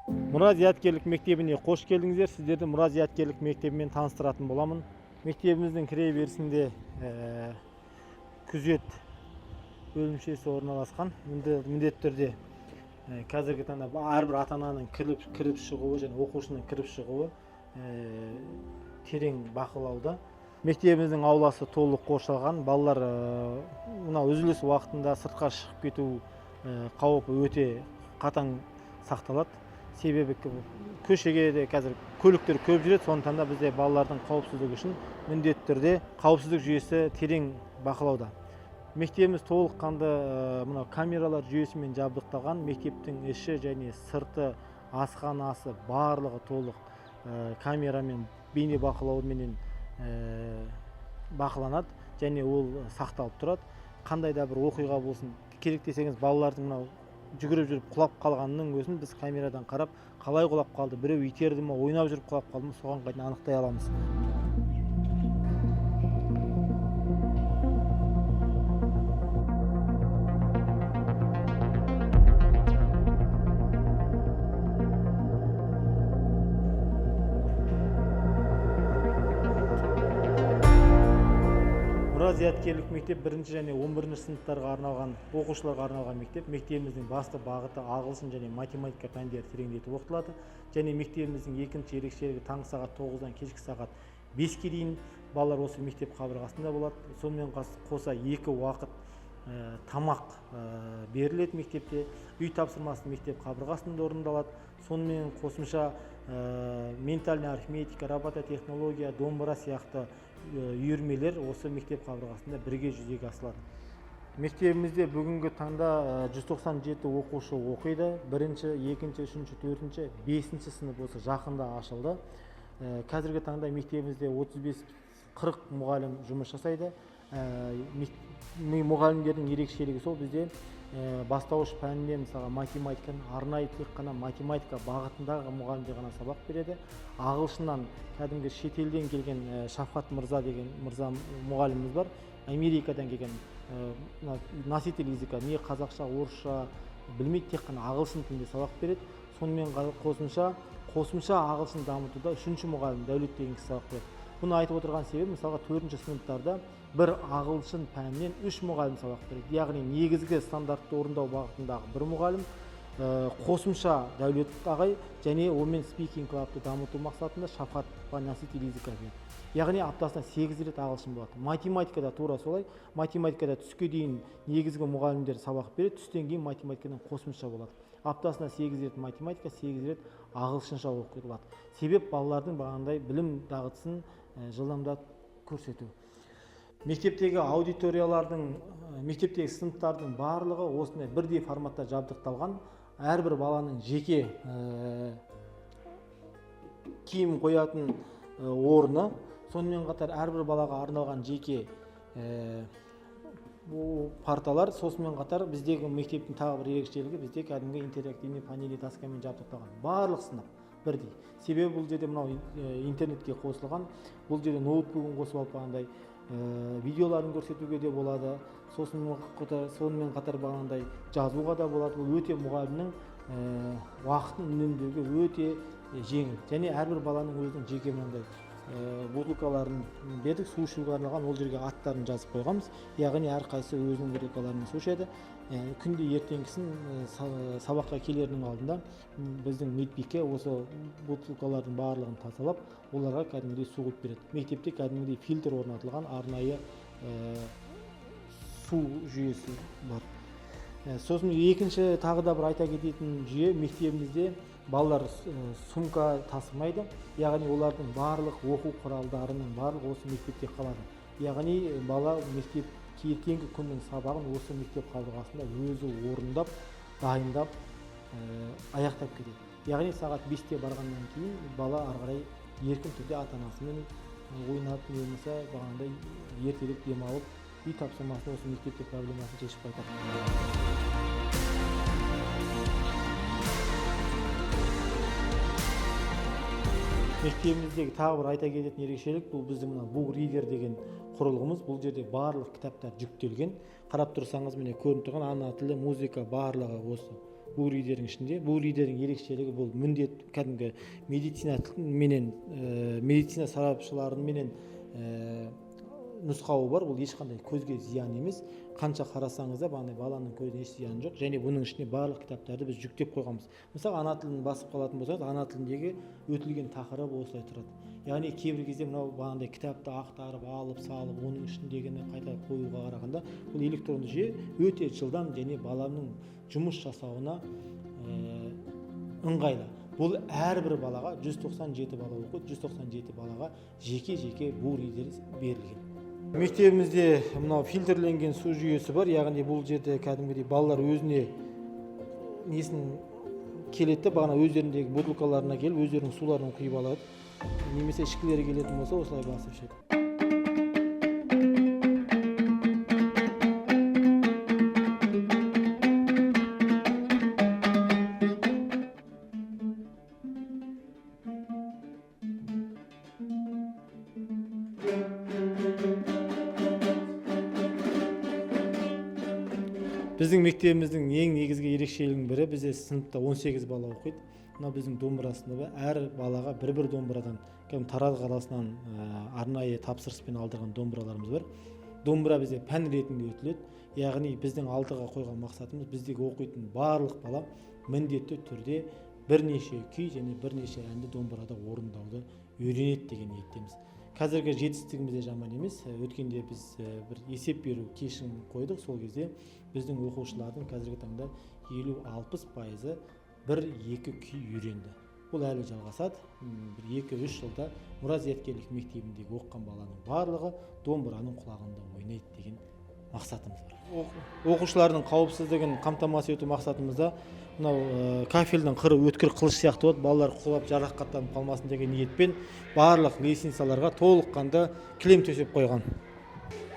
Мұра зияткерлік мектебіне қош келдіңіздер. Сіздерді Мұра зияткерлік мектебімен таныстыратын боламын. Мектебіміздің кіре берісінде күзет бөлімшесі орналасқан. Міндетті түрде қазіргі таңда әрбір ата-ананың кіріп шығуы және оқушының кіріп шығуы терең бақылауда. Мектебіміздің ауласы толық қоршалған. Балалар мына үзіліс уақытында сыртқа шығып кету қаупі өте қатаң сақталады. Себебі көшеге де қазір көліктер көп жүреді, сондықтан да бізде балалардың қауіпсіздігі үшін міндетті түрде қауіпсіздік жүйесі терең бақылауда. Мектебіміз толыққанды мына камералар жүйесімен жабдықталған. Мектептің іші және сырты, асханасы барлығы толық камерамен, бейне бақылауменен бақыланады және ол сақталып тұрады. Қандай да бір оқиға болсын, керек десеңіз балалардың мынау жүгіріп жүріп құлап қалғанның өзін біз камерадан қарап, қалай құлап қалды, біреу итерді ме, ойнап жүріп құлап қалды ма, соған дейін анықтай аламыз. Мұра зияткерлік мектеп 1 және 11 сыныптарға арналған, оқушыларға арналған мектеп. Мектебіміздің басты бағыты ағылшын және математика пәндері тереңдетіп оқытылады. Және мектебіміздің екінші ерекшелігі таңғы сағат 9-дан кешкі сағат 5-ке дейін балалар осы мектеп қабырғасында болады. Сонымен қоса 2 уақыт тамақ беріледі мектепте. Үй тапсырмасы мектеп қабырғасында орындалады. Сонымен қосымша ментальная арифметика, робототехнология, домбыра сияқты үйірмелер осы мектеп қабырғасында бірге жүзеге асырылады. Мектебімізде бүгінгі таңда 197 оқушы оқиды. 1-ші, 2-ші, 3-ші, 4-ші, 5-ші сынып осы жақында ашылды. Қазіргі таңда мектебімізде 35-40 мұғалім жұмыс жасайды. Мұғалімдердің ерекшелігі сол, бізде бастауыш пәнінен мысалға математиканы арнайы тек қана математика бағытындағы мұғалімдер ғана сабақ береді. Ағылшыннан кәдімгі шетелден келген Шафқат Мырза деген мұғаліміміз бар. Америкадан келген носитель языка, не қазақша, орысша білмейді, тек қана ағылшын тілінде сабақ береді. Сонымен қосымша ағылшын дамытуда 3-ші мұғалім Дәулет деген кісі сабақ береді. Бұны айтып отырған себебі, мысалға 4-ші сыныптарда бір ағылшын пәнінен 3 мұғалім сабақ береді. Яғни негізгі стандартты орындау бағытындағы 1 мұғалім, қосымша Дәулет ағай және онымен спикинг клабты дамыту мақсатында Шафқат носитель языка береді. Яғни аптасына 8 рет ағылшын болады. Математикада тура солай. Математикада түске дейін негізгі мұғалімдер сабақ береді, түстен кейін математикадан қосымша болады. Аптасына 8 рет математика, 8 рет ағылшынша оқытылады. Себеп балалардың бағандай білім дағдысын жылдамдатып көрсету. Мектептегі аудиториялардың, мектептегі сыныптардың барлығы осындай бірдей форматта жабдықталған. Әрбір баланың жеке киім қоятын орны, сонымен қатар әрбір балаға арналған жеке парталар, сонымен қатар біздегі мектептің тағы бір ерекшелігі, бізде кәдімгі интерактивный панели доскамен жабдықталған. Барлық сынып бірдей. Себебі бұл жерде мынау интернетке қосылған, бұл жерде ноутбугын қосып алып бағандай видеоларын көрсетуге де болады. Сонымен қатар бағандай жазуға да болады. Бұл өте мұғалімнің уақытын үнемдеуге өте жеңіл. Және әрбір баланың өзінің жеке мынандай бутылкаларын бердік, су ішуге арналған, ол жерге аттарын жазып қойғанбыз. Яғни әрқайсысы өзінің бутылкаларымен су ішеді. Күнде ертеңгісін сабаққа келерінің алдында біздің медбике осы бутылкалардың барлығын тазалап, оларға кәдімгідей су құйып береді. Мектепте кәдімгідей фильтр орнатылған арнайы су жүйесі бар. Сосын екінші тағы да бір айта кететін жүйе, мектебімізде балалар сумка тасымайды. Яғни олардың барлық оқу құралдарының барлығы осы мектепте қалады. Яғни бала ертеңгі күннің сабағын осы мектеп қабырғасында өзі орындап, дайындап, аяқтап кетеді. Яғни сағат 5-те барғаннан кейін бала арғарай еркін түрде ата-анасымен ойнап, болмаса бағандай ертерек демалып, үй тапсырмасын осы мектепте проблемасын шешіп қайтады. Мектебіміздегі тағы бір айта кететін ерекшелік, бұл біздің Book Reader деген құрылғымыз. Бұл жерде барлық кітаптар жүктелген. Қарап тұрсаңыз, міне көрініп тұрған ана тілі, музыка барлығы осы бул ридердің ішінде. Бул ридердің ерекшелігі бұл міндет кәдімгі медицина сарапшыларының менен нұсқауы бар. Бұл ешқандай көзге зиян емес. Қанша қарасаңыз да бағанағы баланың көзіне еш зиян жоқ. Және бұның ішіне барлық кітаптарды біз жүктеп қойғанбыз. Мысалы ана тілін басып қалатын болсаңыз, ана тіліндегі өтілген тақырып осылай тұрады. Яғни кейбір кезде мынау бағандай кітапты ақтарып алып салып оның ішіндегіні қайта қоюға қарағанда бұл электронды жүйе өте жылдам және баланың жұмыс жасауына ыңғайлы. Бұл әрбір балаға 197 бала оқиды, 197 балаға жеке бул ридер берілген. Мектебімізде мынау фильтрленген су жүйесі бар, яғни бұл жерде кәдімгідей балалар өзіне несін келеді, бағана өздеріндегі бутылкаларына келіп, өздерінің суларын құйып алады. Немесе ішкілері келетін болса, осылай басып ішеді. Біздің мектебіміздің ең негізгі ерекшелігінің бірі, бізде сыныпта 18 бала оқиды. Мына біздің домбыра сыныбы әр балаға бір домбырадан, Тараз қаласынан арнайы тапсырыспен алдырған домбыраларымыз бар. Домбыра бізде пән ретінде өтіледі. Яғни біздің алдыға қойған мақсатымыз біздегі оқитын барлық бала міндетті түрде бірнеше күй және бірнеше әнді домбырада орындауды үйренеді деген ниеттеміз. Қазіргі жетістігіміз де жаман емес. Өткенде біз бір есеп беру кешін қойдық. Сол кезде біздің оқушылардың қазіргі таңда 50-60% бір-екі күй үйренді. Бұл әлі жалғасады. Бір 2-3 жылда Мұрат зияткерлік мектебіндегі оқыған баланың барлығы домбыраның құлағында ойнайды деген мақсатымыз бар. Оқушылардың қауіпсіздігін қамтамасыз ету мақсатымызда мынау кафельдің қыры өткір қылыш сияқты болады, балалар құлап жарақаттанып қалмасын деген ниетпен барлық лестницаларға толыққанды кілем төсеп қойған.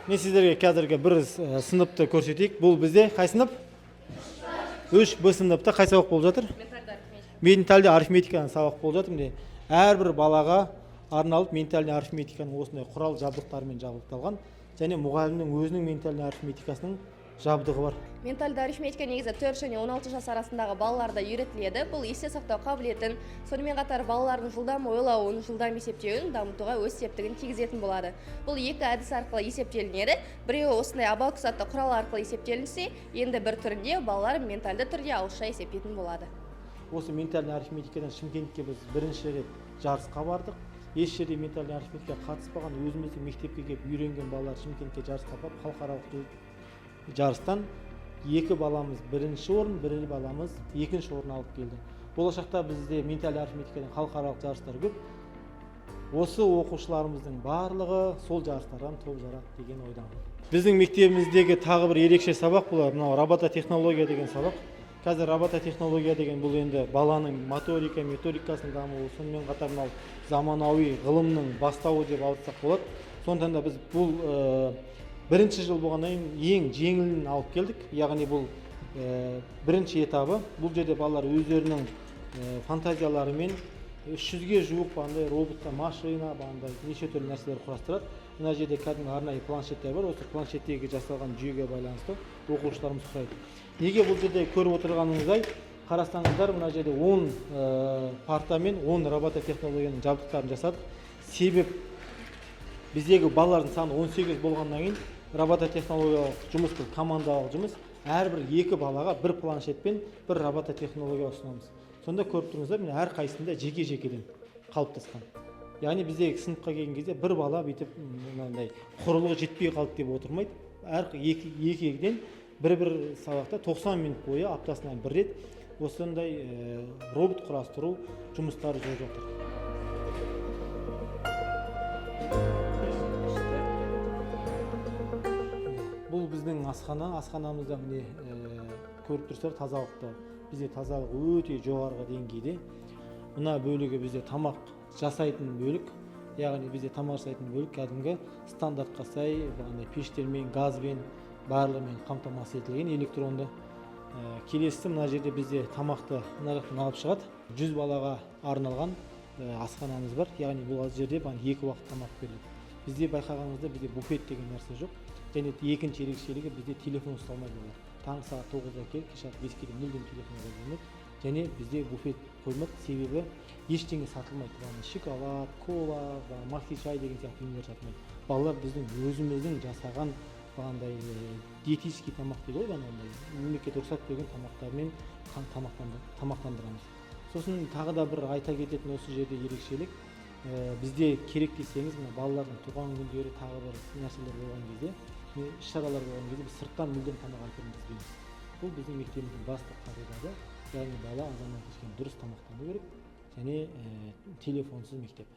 Мен сіздерге қазіргі бір сыныпты көрсетейік. Бұл бізде қай сынып? 3Б сыныпта қай сабақ болып жатыр? Ментальды арифметиканың сабақ болып жатыр. Әрбір балаға арналып ментальды арифметиканың осындай құрал жабдықтарымен жабдықталған, және мұғалімнің өзінің ментальды арифметикасының жабдығы бар. Ментальды арифметика негізі 4 және 16 жас арасындағы балаларда үйретіледі. Бұл есте сақтау қабілетін, сонымен қатар балалардың жылдам ойлауын, жылдам есептеуін дамытуға өз септігін тигізетін болады. Бұл екі әдіс арқылы есептелінеді. Біреуі осындай абакус атты құрал арқылы есептелінсе, енді бір түрінде балалар ментальды түрде ауызша есептейтін болады. Осы ментальды арифметикадан Шымкентке біз бірінші рет жарысқа бардық. Еш жерде ментальды арифметикаға қатыспаған, өзіміздің мектепке келіп үйренген балалар Шымкентке жарысқа барып, халықаралық жарыстан 2 баламыз бірінші орын, 1 баламыз екінші орын алып келді. Болашақта бізде ментальды арифметикадан халықаралық жарыстар көп. Осы оқушыларымыздың барлығы сол жарыстардан топ жарады деген ойдамын. Біздің мектебіміздегі тағы бір ерекше сабақ бұл мынау робототехнология деген сабақ. Қазір робототехнология деген бұл енді баланың моторика, методикасының дамуы, сонымен қатар мынау заманауи ғылымның бастауы деп айтсақ болады. Сондықтан да біз бұл бірінші жыл болғаннан кейін ең жеңілін алып келдік. Яғни бұл бірінші этабы. Бұл жерде балалар өздерінің фантазияларымен 300-ге жуық бандай роботта машина, бандай неше түрлі нәрселер құрастырады. Мына жерде кәдімгі арнайы планшеттер бар. Осы планшеттегі жасалған жүйеге байланысты оқушыларымыз сұрайды. Неге бұл жерде көріп отырғаныңыздай, қарасаңыздар, мына жерде 10 партамен 10 робототехнологияның жабдықтарын жасадық. Себеп біздегі балалардың саны 18 болғаннан кейін робототехнологиялық жұмыс бұл командалық жұмыс. Әрбір 2 балаға бір планшетпен бір робототехнология ұсынамыз. Сонда көріп тұрыңыздар, міне әр қайсында жеке-жекеден қалыптасқан. Яғни біздегі сыныпқа келген кезде бір бала бүйтіп мынандай құрылғы жетпей қалды деп отырмайды. Әр екіден бір сабақта 90 минут бойы аптасынан бір рет осындай робот құрастыру жұмыстары жүріп жатыр. Бұл біздің асханамызда міне көріп тұрсыздар, тазалықта бізде тазалық өте жоғарғы деңгейде. Мына бөлігі бізде тамақ жасайтын бөлік. Яғни бізде тамақ жасайтын бөлік кәдімгі стандартқа сай пештермен, газбен барлығымен қамтамасыз етілген электронды. Келесі мына жерде бізде тамақты мына жақтан алып шығады. 100 балаға арналған асханамыз бар. Яғни бұл жерде 2 уақыт тамақ беріледі. Бізде байқағанымызда бізде буфет деген нәрсе жоқ. Және екінші ерекшелігі бізде телефон ұсталмайды. таңғы сағат 9-да келіп, кеш сағат 5-ке дейін мүлдем телефон қолданбайды. Және бізде буфет қоймады, себебі ештеңе сатылмайды. Шоколад, кола, макси чай деген сияқты дүниелер сатылмайды. Балалар біздің өзіміздің жасаған бағандай диетический тамақ дейді ғой, бағандай мемлекет рұқсат берген тамақтармен тамақтандырамыз. Сосын тағы да бір айта кететін осы жерде ерекшелік, бізде керек десеңіз, мына балалардың туған күндері, тағы бір нәрселер болған кезде, іс-шаралар болған кезде біз сырттан мүлдем тамақ әкеліп бізбейміз. Бұл біздің мектебіміздің басты қағидаты, яғни бала азаннан кешке дұрыс тамақтану керек және телефонсыз мектеп.